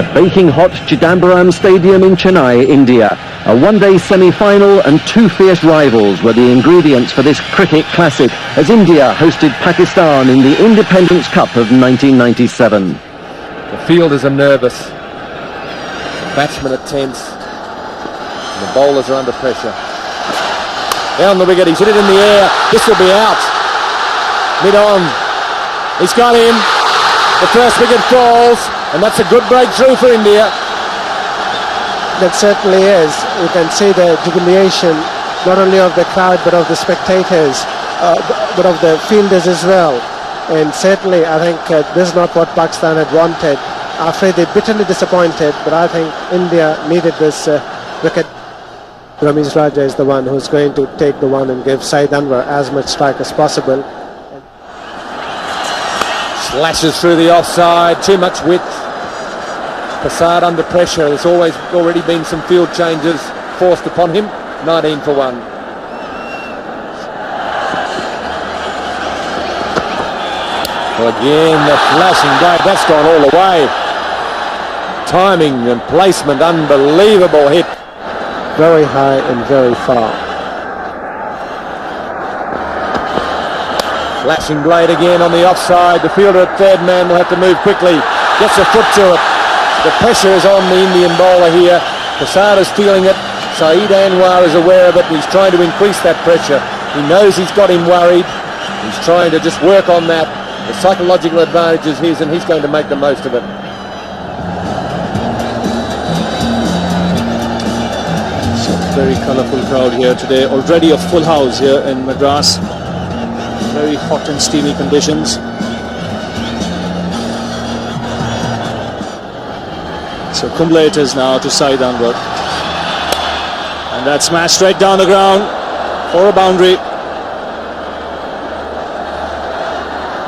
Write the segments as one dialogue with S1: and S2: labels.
S1: at baking hot Chidambaram Stadium in Chennai, India. A one-day semi-final and two fierce rivals were the ingredients for this cricket classic as India hosted Pakistan in the Independence Cup of 1997.
S2: The fielders are nervous, the batsmen are tense, and the bowlers are under pressure. Down the wicket, he's hit it in the air, this will be out. Mid-on, he's got him, the first wicket falls, and that's a good breakthrough for India.
S3: That certainly is. You can see the jubilation not only of the crowd but of the spectators, but of the fielders as well. And certainly I think this is not what Pakistan had wanted. I'm afraid they're bitterly disappointed, but I think India needed this wicket. Ramesh Raja is the one who's going to take the one and give Saeed Anwar as much strike as possible.
S2: Slashes through the offside, too much width. Prasad under pressure. There's already been some field changes forced upon him. 19 for 1. Well, again, the flashing blade, that's gone all the way. Timing and placement, unbelievable hit.
S3: Very high and very far.
S2: Flashing blade again on the offside. The fielder at third man will have to move quickly. Gets a foot to it. The pressure is on the Indian bowler here. Prasad is feeling it. Saeed Anwar is aware of it. He's trying to increase that pressure. He knows he's got him worried. He's trying to just work on that. The psychological advantage is his, and he's going to make the most of it.
S4: So very colourful crowd here today. Already a full house here in Madras. Very hot and steamy conditions. So Kumble it is now to Saeed Anwar. And that's smashed straight down the ground for a boundary.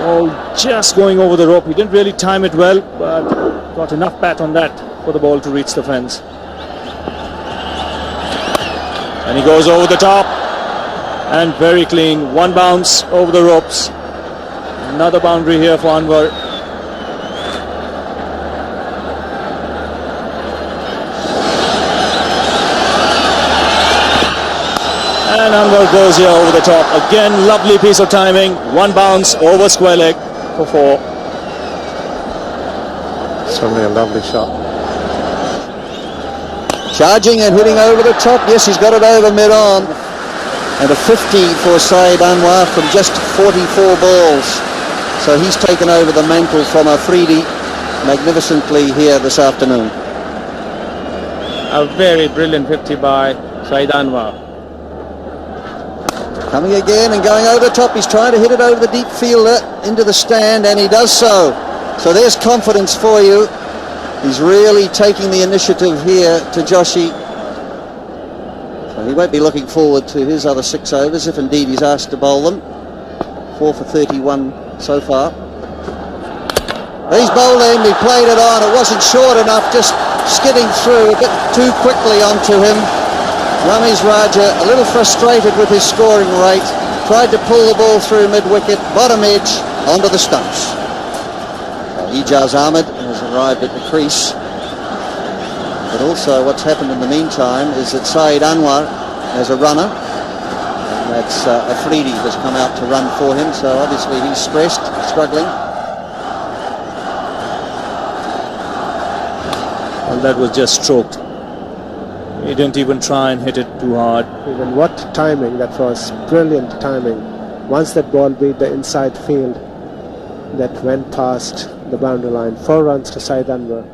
S4: Oh, just going over the rope. He didn't really time it well, but got enough bat on that for the ball to reach the fence. And he goes over the top. And very clean. One bounce over the ropes. Another boundary here for Anwar. And Anwar goes here over the top. Again, lovely piece of timing. One bounce over square leg for 4.
S3: Certainly a lovely shot.
S5: Charging and hitting over the top. Yes, he's got it over mid-on. And a 50 for Saeed Anwar from just 44 balls. So he's taken over the mantle from Afridi magnificently here this afternoon.
S6: A very brilliant 50 by Saeed Anwar.
S5: Coming again and going over the top. He's trying to hit it over the deep fielder into the stand, and he does so. So there's confidence for you. He's really taking the initiative here to Joshi. So he won't be looking forward to his other 6 overs if indeed he's asked to bowl them. 4 for 31 so far. He's bowling. He played it on. It wasn't short enough, just skidding through a bit too quickly onto him. Ramesh Raja a little frustrated with his scoring rate, tried to pull the ball through mid-wicket, bottom edge, onto the stumps. Ijaz Ahmed has arrived at the crease. But also what's happened in the meantime is that Saeed Anwar has a runner, and that's Afridi has come out to run for him, so obviously he's stressed, struggling.
S4: Well, that was just stroked. He didn't even try and hit it too hard.
S3: Even what timing, that was brilliant timing. Once that ball beat the inside field, that went past the boundary line. 4 runs to Saeed Anwar.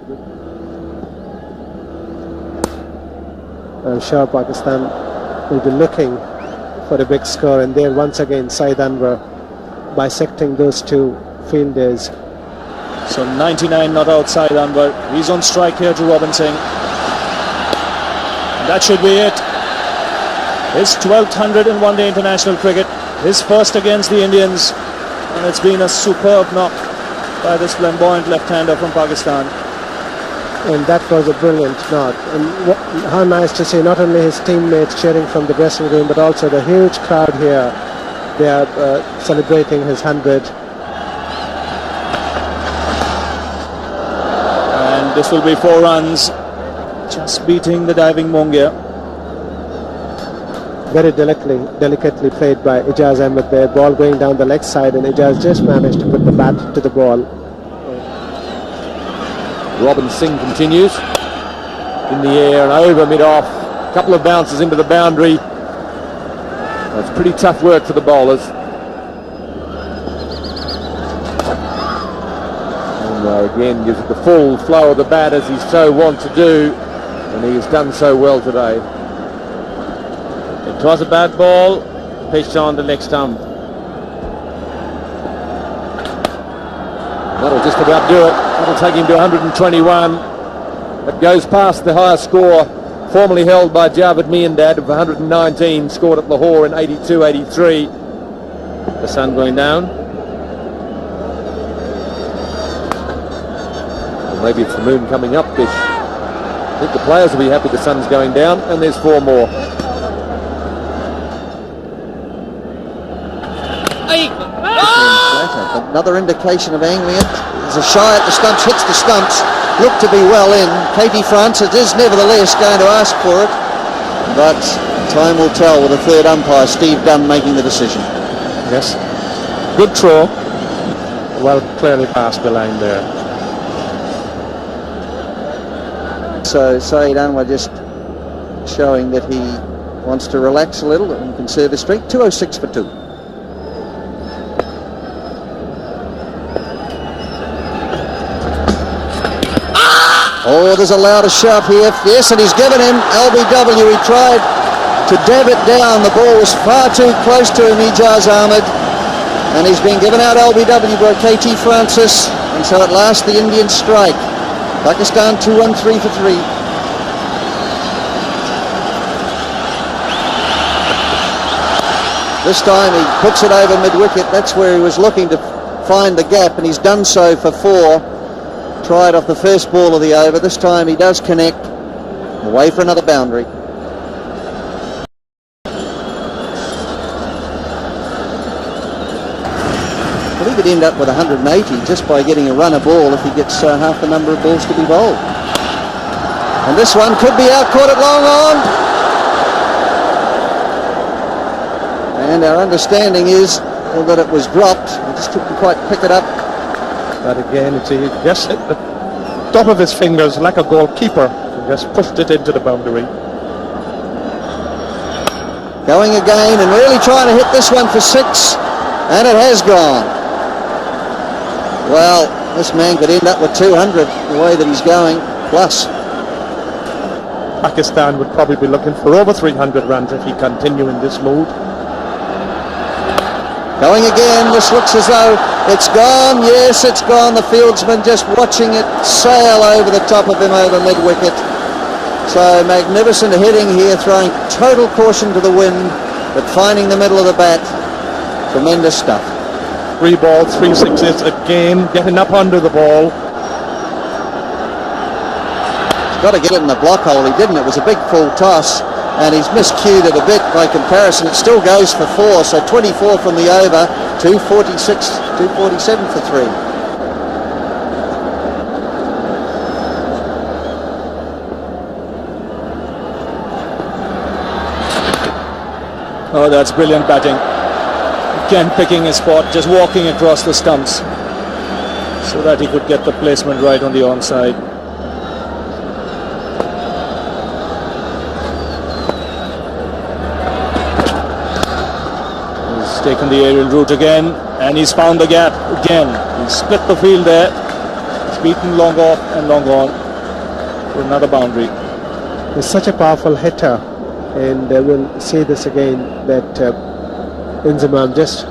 S3: I'm sure Pakistan will be looking for a big score, and there once again Saeed Anwar bisecting those two fielders.
S4: So 99 not outside Anwar. He's on strike here to Robin Singh. That should be it. His 12th 100 in one-day international cricket. His first against the Indians. And it's been a superb knock by this flamboyant left-hander from Pakistan.
S3: And that was a brilliant knock. And how nice to see not only his teammates cheering from the dressing room, but also the huge crowd here. They are celebrating his 100.
S4: And And this will be 4 runs, just beating the diving Mongia.
S3: Very delicately played by Ijaz Ahmed there. Ball going down the leg side, and Ijaz just managed to put the bat to the ball.
S2: Robin Singh continues in the air and over mid-off. A couple of bounces into the boundary. That's pretty tough work for the bowlers. Anwar again gives it the full flow of the bat as he so wants to do, and he has done so well today.
S6: It was a bad ball, pitched on the leg stump.
S2: That'll just about do it. That'll take him to 121. That goes past the highest score formerly held by Javed Miandad of 119, scored at Lahore in 82-83.
S6: The sun going down.
S2: Or maybe it's the moon coming up, Bish. I think the players will be happy the sun's going down, and there's 4 more.
S5: Another indication of angling it. There's a shy at the stumps, hits the stumps, looked to be well in. Katie Francis is nevertheless going to ask for it, but time will tell with the third umpire, Steve Dunn, making the decision.
S7: Yes, good throw, well clearly past the line there.
S5: So Saeed Anwar just showing that he wants to relax a little and conserve his strength. 206 for 2. Oh, there's a louder shout here. Yes, and he's given him LBW. He tried to dab it down. The ball was far too close to him, Ijaz Ahmed. And he's been given out LBW by KT Francis. And so at last the Indians strike. Pakistan 2-1-3 for 3. This time he puts it over mid-wicket. That's where he was looking to find the gap, and he's done so for 4. Tried off the first ball of the over. This time he does connect, away for another boundary. Well, he could end up with 180 just by getting a runner ball if he gets half the number of balls to be bowled. And this one could be out, caught it long on. And our understanding is that it was dropped. He just couldn't quite pick it up.
S7: But again, it's just hit the top of his fingers like a goalkeeper and just pushed it into the boundary.
S5: Going again and really trying to hit this one for 6, and it has gone. Well, this man could end up with 200 the way that he's going, plus.
S7: Pakistan would probably be looking for over 300 runs if he continue in this mood.
S5: Going again, this looks as though it's gone. Yes, it's gone. The fieldsman just watching it sail over the top of him over mid-wicket. So magnificent hitting here, throwing total caution to the wind, but finding the middle of the bat. Tremendous stuff.
S7: 3 balls, 3 sixes again, getting up under the ball.
S5: He's got to get it in the block hole. He didn't. It was a big full toss, and he's miscued it a bit by comparison. It still goes for 4, so 24 from the over, 246, 247 for 3.
S4: Oh, that's brilliant batting. Again picking his spot, just walking across the stumps so that he could get the placement right on the onside. He's taken the aerial route again, and he's found the gap again. He's split the field there. He's beaten long off and long on for another boundary.
S3: He's such a powerful hitter, and we'll see this again, that Inzamam just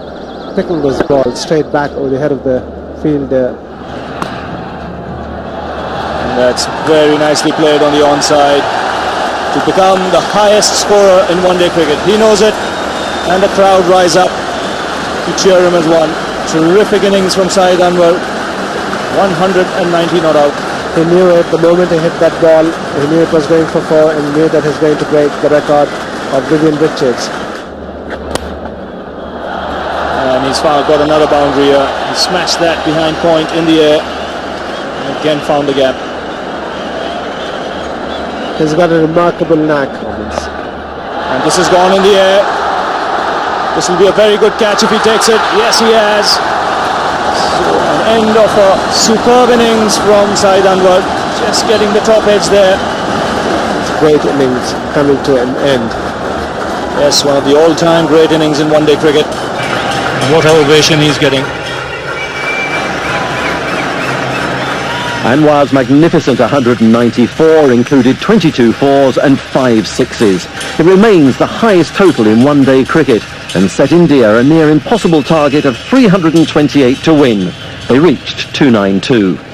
S3: picking this ball straight back over the head of the field.
S4: And that's very nicely played on the onside to become the highest scorer in one-day cricket. He knows it, and the crowd rise up to cheer him as one. Terrific innings from Saeed Anwar. 190 not out.
S3: He knew it the moment he hit that ball. He knew it was going for 4, and he knew that he's going to break the record of Vivian Richards.
S4: And he's got another boundary here. He smashed that behind point in the air and again found the gap.
S3: He's got a remarkable knack.
S4: And this has gone in the air. This will be a very good catch if he takes it. Yes, he has. So an end of a superb innings from Saeed Anwar. Just getting the top edge there.
S3: Great innings coming to an end.
S4: Yes, one of the all-time great innings in one-day cricket. What ovation he's getting.
S1: Anwar's magnificent 194 included 22 fours and 5 sixes. It remains the highest total in one-day cricket and set India a near impossible target of 328 to win. They reached 292.